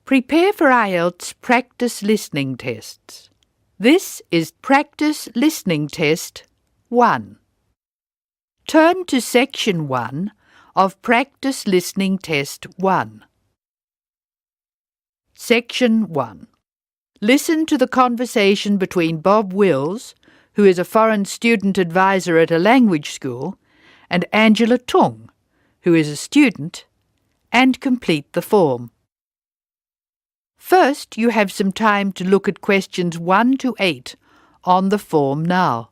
Prepare for IELTS practice listening tests. This is practice listening test 1. Turn to section 1 of practice listening test 1. Section 1. Listen to the conversation between Bob Wills, who is a foreign student advisor at a language school, and Angela Tung, who is a student, and complete the form. First, you have some time to look at questions 1 to 8 on the form now.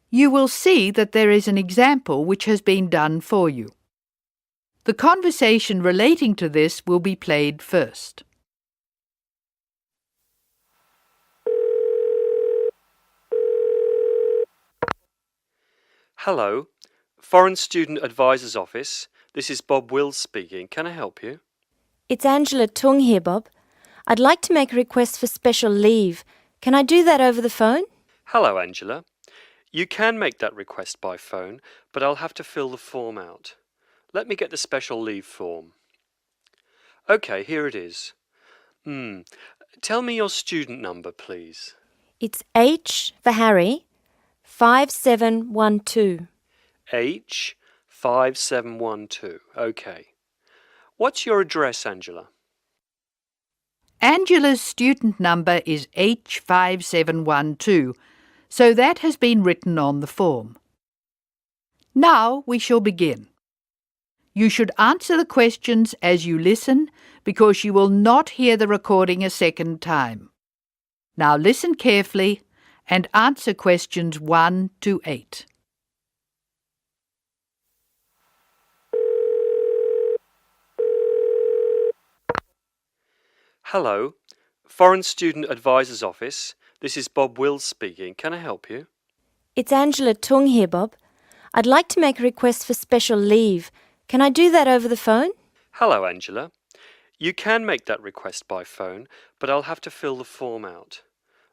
You will see that there is an example which has been done for you. The conversation relating to this will be played first. Hello, Foreign Student Advisor's Office. This is Bob Wills speaking. Can I help you? It's Angela Tung here, Bob. I'd like to make a request for special leave. Can I do that over the phone? Hello, Angela. You can make that request by phone, but I'll have to fill the form out. Let me get the special leave form. OK, here it is. Tell me your student number, please. It's H for Harry, 5712. H5712. OK. What's your address, Angela? Angela's student number is H5712, so that has been written on the form. Now we shall begin. You should answer the questions as you listen because you will not hear the recording a second time. Now listen carefully and answer questions 1 to 8. Hello, Foreign Student Advisor's Office. This is Bob Wills speaking. Can I help you? It's Angela Tung here, Bob. I'd like to make a request for special leave. Can I do that over the phone? Hello, Angela. You can make that request by phone, but I'll have to fill the form out.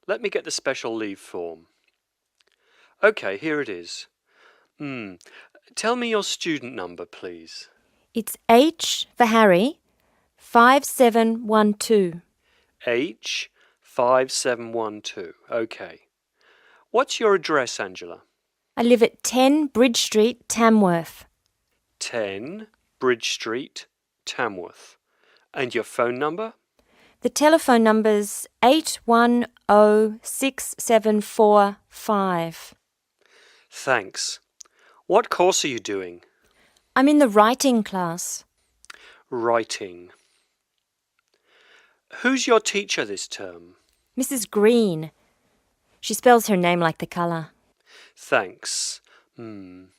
Let me get the special leave form. OK, here it is. Tell me your student number, please. It's H for Harry, 5712. H5712. OK. What's your address, Angela? I live at 10 Bridge Street, Tamworth. 10 Bridge Street, Tamworth. And your phone number? The telephone number's 810675. Thanks. What course are you doing? I'm in the writing class. Writing. Who's your teacher this term? Mrs. Green. She spells her name like the colour. Thanks. When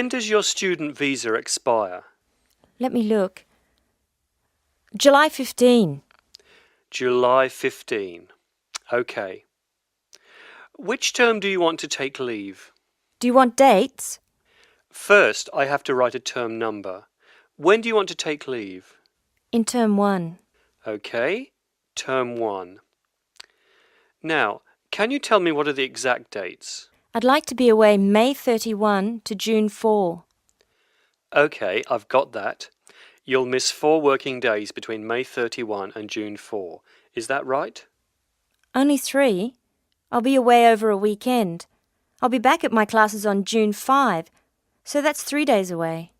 does your student visa expire? Let me look. July 15. July 15. OK. Which term do you want to take leave? Do you want dates? First, I have to write a term number. When do you want to take leave? In term 1. OK. Term 1. Now, can you tell me what are the exact dates? I'd like to be away May 31 to June 4. OK, I've got that. You'll miss 4 working days between May 31 and June 4. Is that right? Only 3? I'll be away over a weekend. I'll be back at my classes on June 5, so that's 3 days away.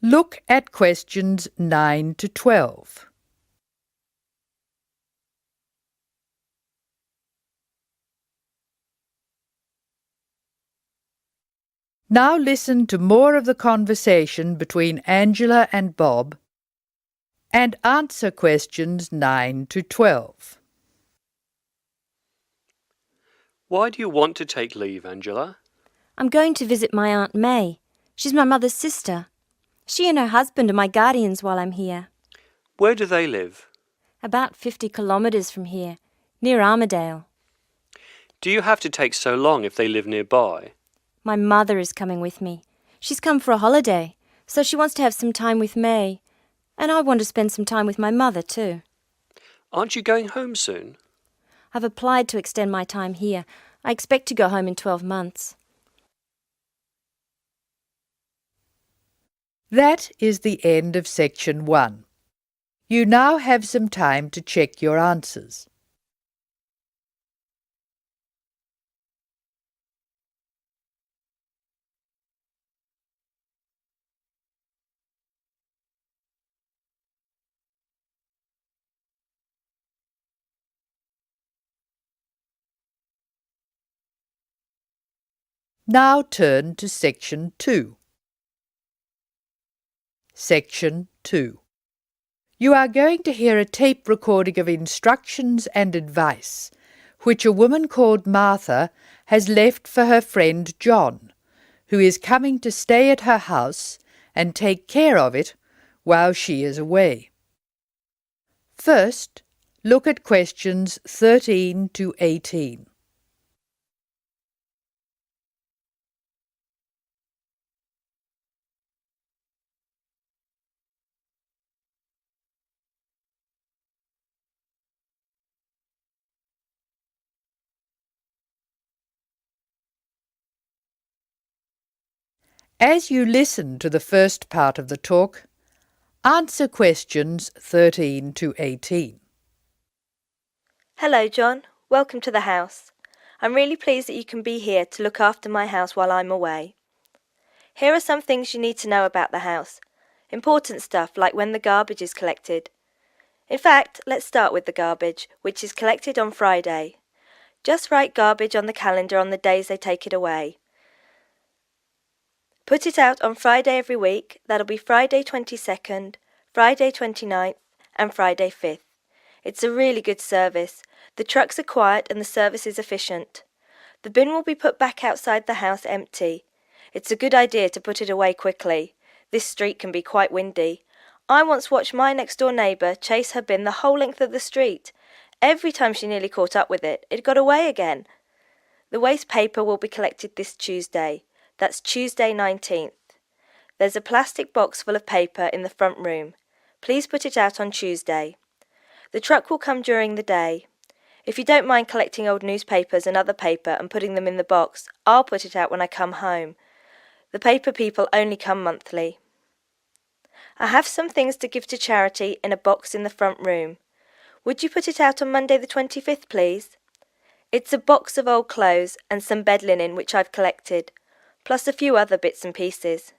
Look at questions 9 to 12. Now listen to more of the conversation between Angela and Bob and answer questions 9 to 12. Why do you want to take leave, Angela? I'm going to visit my Aunt May. She's my mother's sister. She and her husband are my guardians while I'm here. Where do they live? About 50 kilometres from here, near Armadale. Do you have to take so long if they live nearby? My mother is coming with me. She's come for a holiday, so she wants to have some time with May. And I want to spend some time with my mother too. Aren't you going home soon? I've applied to extend my time here. I expect to go home in 12 months. That is the end of section 1. You now have some time to check your answers. Now turn to section 2. Section 2. You are going to hear a tape recording of instructions and advice which a woman called Martha has left for her friend John, who is coming to stay at her house and take care of it while she is away. First, look at questions 13 to 18. As you listen to the first part of the talk, answer questions 13 to 18. Hello, John. Welcome to the house. I'm really pleased that you can be here to look after my house while I'm away. Here are some things you need to know about the house. Important stuff like when the garbage is collected. In fact, let's start with the garbage, which is collected on Friday. Just write garbage on the calendar on the days they take it away. Put it out on Friday every week. That'll be Friday 22nd, Friday 29th and Friday 5th. It's a really good service. The trucks are quiet and the service is efficient. The bin will be put back outside the house empty. It's a good idea to put it away quickly. This street can be quite windy. I once watched my next door neighbour chase her bin the whole length of the street. Every time she nearly caught up with it, it got away again. The waste paper will be collected this Tuesday. That's Tuesday 19th. There's a plastic box full of paper in the front room. Please put it out on Tuesday. The truck will come during the day. If you don't mind collecting old newspapers and other paper and putting them in the box, I'll put it out when I come home. The paper people only come monthly. I have some things to give to charity in a box in the front room. Would you put it out on Monday the 25th, please? It's a box of old clothes and some bed linen which I've collected, plus a few other bits and pieces.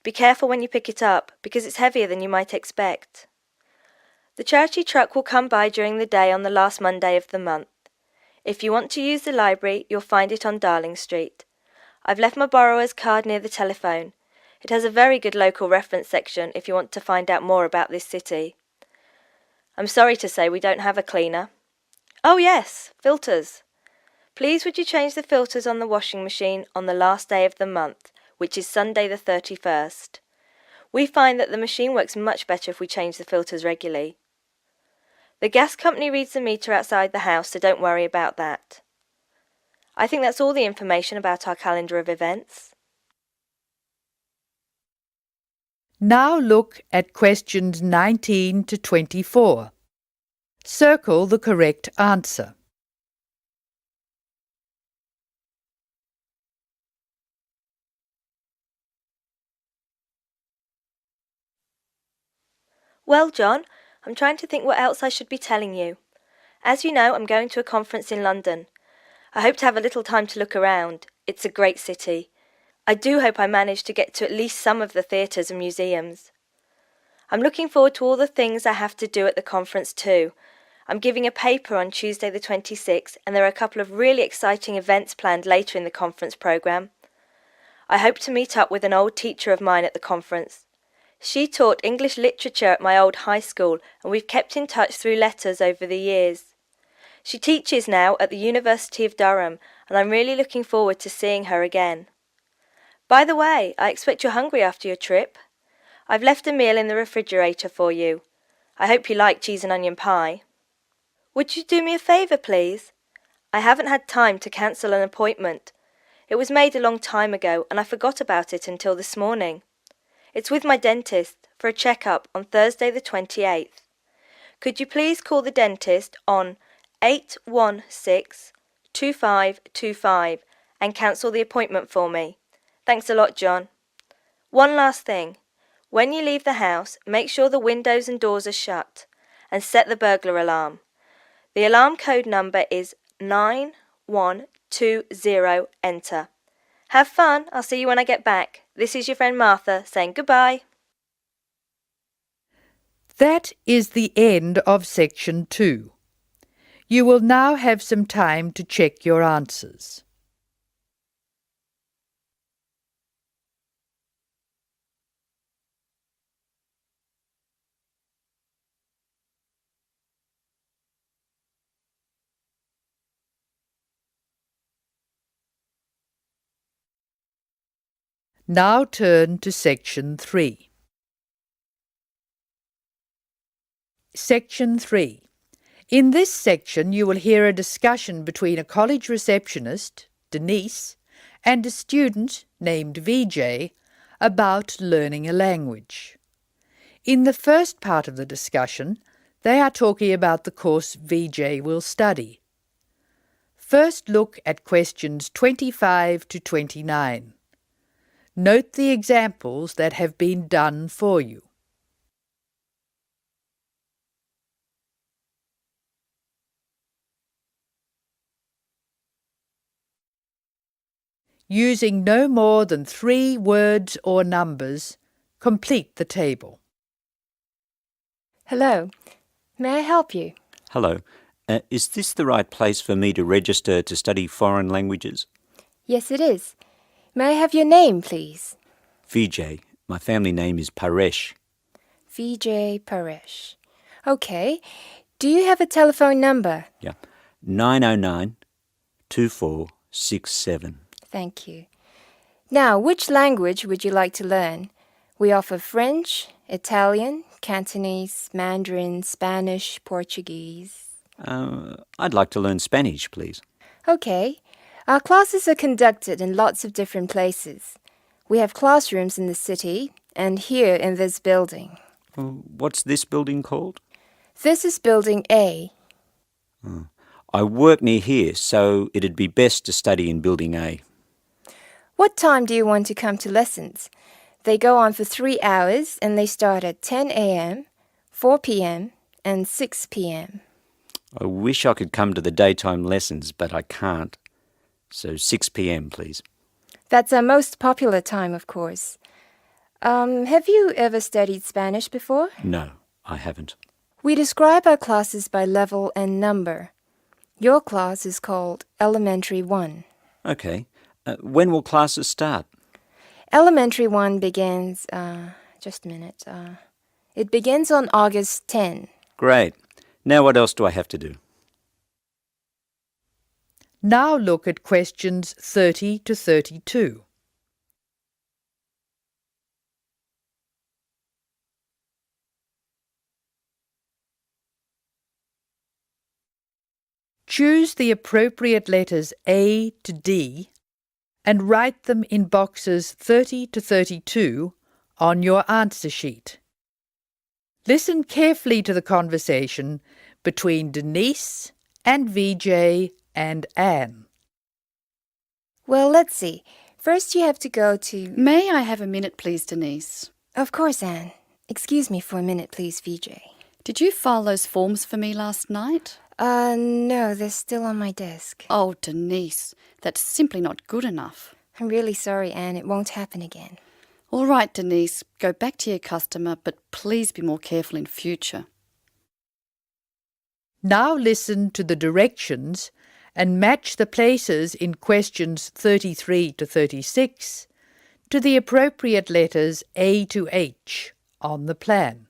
Be careful when you pick it up, because it's heavier than you might expect. The charity truck will come by during the day on the last Monday of the month. If you want to use the library, you'll find it on Darling Street. I've left my borrower's card near the telephone. It has a very good local reference section if you want to find out more about this city. I'm sorry to say we don't have a cleaner. Oh yes, filters. Please would you change the filters on the washing machine on the last day of the month, which is Sunday the 31st. We find that the machine works much better if we change the filters regularly. The gas company reads the meter outside the house, so don't worry about that. I think that's all the information about our calendar of events. Now look at questions 19 to 24. Circle the correct answer. Well, John, I'm trying to think what else I should be telling you. As you know, I'm going to a conference in London. I hope to have a little time to look around. It's a great city. I do hope I manage to get to at least some of the theatres and museums. I'm looking forward to all the things I have to do at the conference too. I'm giving a paper on Tuesday the 26th, and there are a couple of really exciting events planned later in the conference programme. I hope to meet up with an old teacher of mine at the conference. She taught English literature at my old high school, and we've kept in touch through letters over the years. She teaches now at the University of Durham, and I'm really looking forward to seeing her again. By the way, I expect you're hungry after your trip. I've left a meal in the refrigerator for you. I hope you like cheese and onion pie. Would you do me a favour, please? I haven't had time to cancel an appointment. It was made a long time ago and I forgot about it until this morning. It's with my dentist for a check-up on Thursday the 28th. Could you please call the dentist on 816-2525 and cancel the appointment for me? Thanks a lot, John. One last thing. When you leave the house, make sure the windows and doors are shut and set the burglar alarm. The alarm code number is 9120, enter. Have fun. I'll see you when I get back. This is your friend Martha saying goodbye. That is the end of section 2. You will now have some time to check your answers. Now turn to section 3. Section 3. In this section you will hear a discussion between a college receptionist, Denise, and a student named VJ about learning a language. In the first part of the discussion, they are talking about the course VJ will study. First look at questions 25 to 29. Note the examples that have been done for you. Using no more than 3 words or numbers, complete the table. Hello. May I help you? Hello. Is this the right place for me to register to study foreign languages? Yes, it is. May I have your name, please? VJ. My family name is Paresh. VJ Paresh. Okay. Do you have a telephone number? Yeah. 909-2467. Thank you. Now, which language would you like to learn? We offer French, Italian, Cantonese, Mandarin, Spanish, Portuguese. I'd like to learn Spanish, please. Okay. Our classes are conducted in lots of different places. We have classrooms in the city and here in this building. What's this building called? This is Building A. I work near here, so it'd be best to study in Building A. What time do you want to come to lessons? They go on for 3 hours and they start at 10 a.m., 4 p.m., and 6 p.m. I wish I could come to the daytime lessons, but I can't. So 6 p.m, please. That's our most popular time, of course. Have you ever studied Spanish before? No, I haven't. We describe our classes by level and number. Your class is called Elementary 1. Okay. When will classes start? Elementary 1 begins, just a minute. It begins on August 10. Great. Now what else do I have to do? Now look at questions 30 to 32. Choose the appropriate letters A to D and write them in boxes 30 to 32 on your answer sheet. Listen carefully to the conversation between Denise and VJ and Anne. Well, let's see. First you have to go to... May I have a minute, please, Denise? Of course, Anne. Excuse me for a minute, please, VJ. Did you file those forms for me last night? No, they're still on my desk. Oh, Denise, that's simply not good enough. I'm really sorry, Anne. It won't happen again. All right, Denise, go back to your customer, but please be more careful in future. Now listen to the directions and match the places in questions 33 to 36 to the appropriate letters A to H on the plan.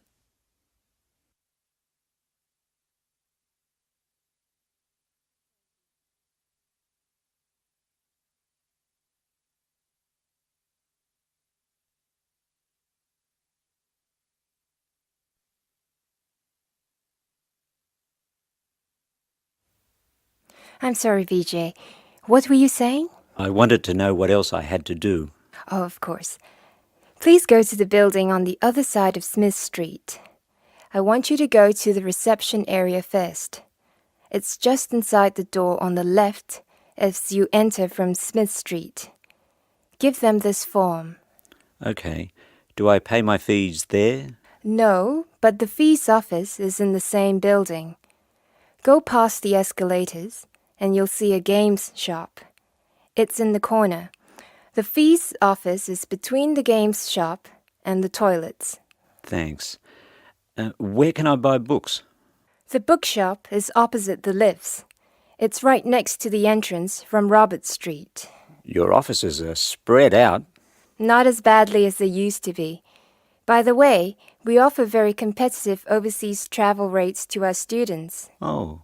I'm sorry, Vijay. What were you saying? I wanted to know what else I had to do. Oh, of course. Please go to the building on the other side of Smith Street. I want you to go to the reception area first. It's just inside the door on the left as you enter from Smith Street. Give them this form. Okay. Do I pay my fees there? No, but the fees office is in the same building. Go past the escalators and you'll see a games shop. It's in the corner. The fees office is between the games shop and the toilets. Thanks. Where can I buy books? The bookshop is opposite the lifts. It's right next to the entrance from Robert Street. Your offices are spread out. Not as badly as they used to be. By the way, we offer very competitive overseas travel rates to our students. Oh,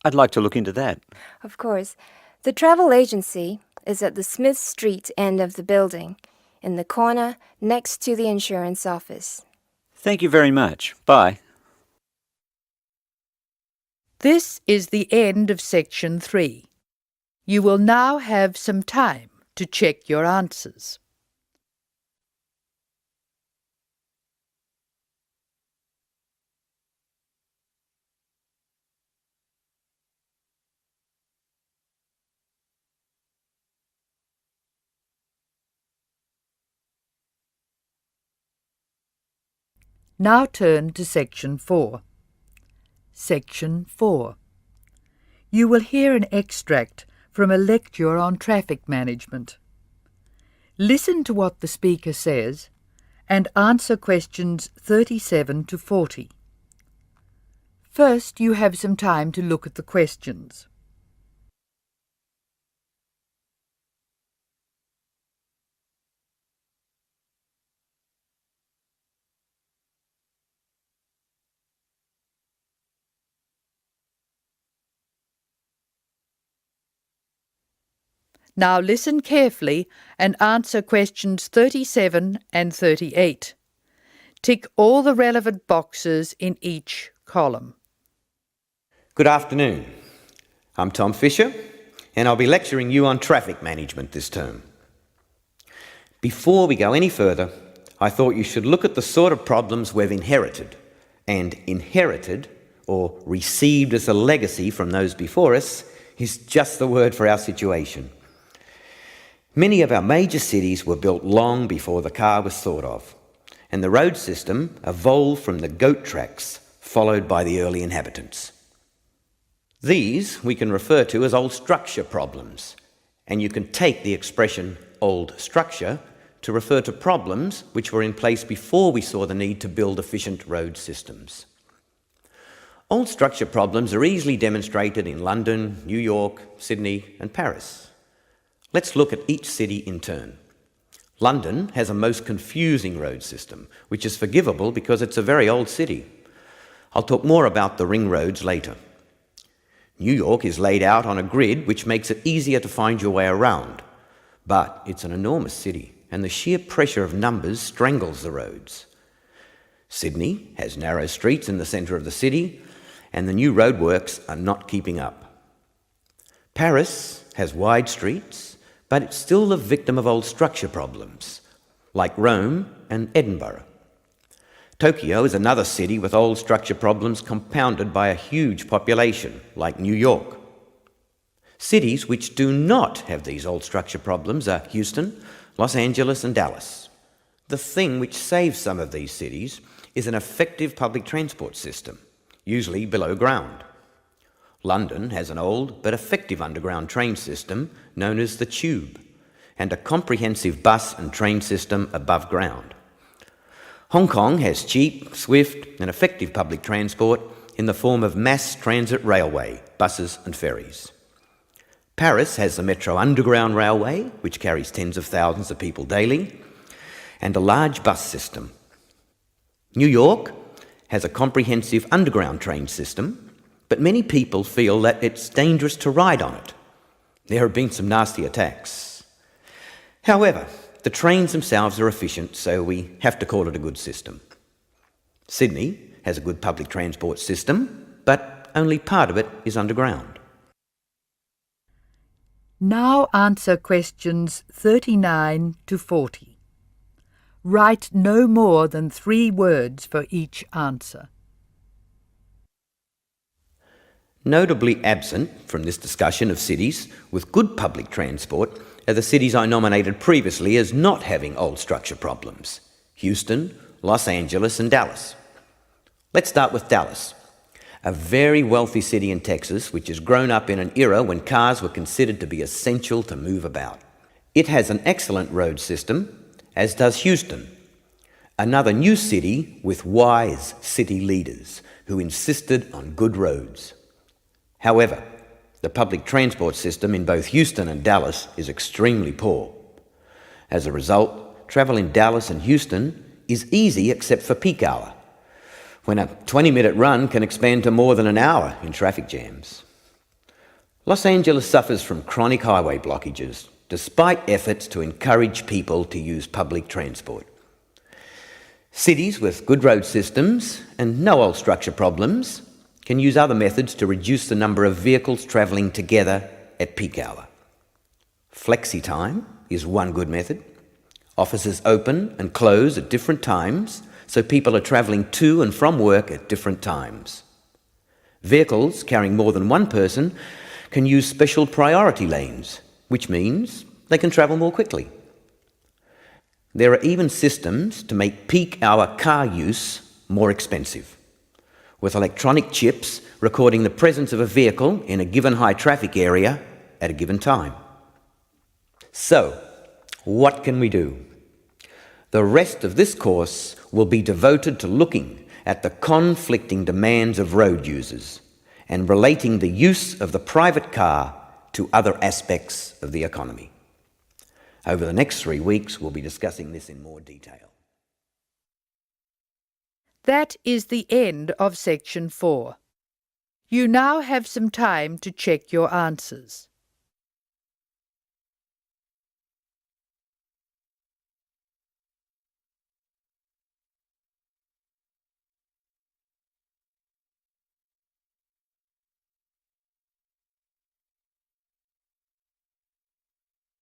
I'd like to look into that. Of course. The travel agency is at the Smith Street end of the building, in the corner next to the insurance office. Thank you very much. Bye. This is the end of section 3. You will now have some time to check your answers. Now turn to section 4. Section 4. You will hear an extract from a lecture on traffic management. Listen to what the speaker says and answer questions 37 to 40. First, you have some time to look at the questions. Now listen carefully and answer questions 37 and 38. Tick all the relevant boxes in each column. Good afternoon. I'm Tom Fisher, and I'll be lecturing you on traffic management this term. Before we go any further, I thought you should look at the sort of problems we've inherited. And inherited, or received as a legacy from those before us, is just the word for our situation. Many of our major cities were built long before the car was thought of, and the road system evolved from the goat tracks followed by the early inhabitants. These we can refer to as old structure problems, and you can take the expression old structure to refer to problems which were in place before we saw the need to build efficient road systems. Old structure problems are easily demonstrated in London, New York, Sydney and Paris. Let's look at each city in turn. London has a most confusing road system, which is forgivable because it's a very old city. I'll talk more about the ring roads later. New York is laid out on a grid which makes it easier to find your way around, but it's an enormous city and the sheer pressure of numbers strangles the roads. Sydney has narrow streets in the centre of the city and the new roadworks are not keeping up. Paris has wide streets, but it's still the victim of old structure problems, like Rome and Edinburgh. Tokyo is another city with old structure problems compounded by a huge population, like New York. Cities which do not have these old structure problems are Houston, Los Angeles and Dallas. The thing which saves some of these cities is an effective public transport system, usually below ground. London has an old but effective underground train system known as the Tube, and a comprehensive bus and train system above ground. Hong Kong has cheap, swift and effective public transport in the form of mass transit railway, buses and ferries. Paris has the Metro Underground Railway, which carries tens of thousands of people daily, and a large bus system. New York has a comprehensive underground train system, but many people feel that it's dangerous to ride on it. There have been some nasty attacks. However, the trains themselves are efficient, so we have to call it a good system. Sydney has a good public transport system, but only part of it is underground. Now answer questions 39 to 40. Write no more than 3 words for each answer. Notably absent from this discussion of cities with good public transport are the cities I nominated previously as not having old structure problems: Houston, Los Angeles and Dallas. Let's start with Dallas, a very wealthy city in Texas which has grown up in an era when cars were considered to be essential to move about. It has an excellent road system, as does Houston, another new city with wise city leaders who insisted on good roads. However, the public transport system in both Houston and Dallas is extremely poor. As a result, travel in Dallas and Houston is easy except for peak hour, when a 20-minute run can expand to more than an hour in traffic jams. Los Angeles suffers from chronic highway blockages, despite efforts to encourage people to use public transport. Cities with good road systems and no old structure problems can use other methods to reduce the number of vehicles travelling together at peak hour. Flexi time is one good method. Offices open and close at different times, so people are travelling to and from work at different times. Vehicles carrying more than one person can use special priority lanes, which means they can travel more quickly. There are even systems to make peak hour car use more expensive, with electronic chips recording the presence of a vehicle in a given high traffic area at a given time. So, what can we do? The rest of this course will be devoted to looking at the conflicting demands of road users and relating the use of the private car to other aspects of the economy. Over the next 3 weeks, we'll be discussing this in more detail. That is the end of section 4. You now have some time to check your answers.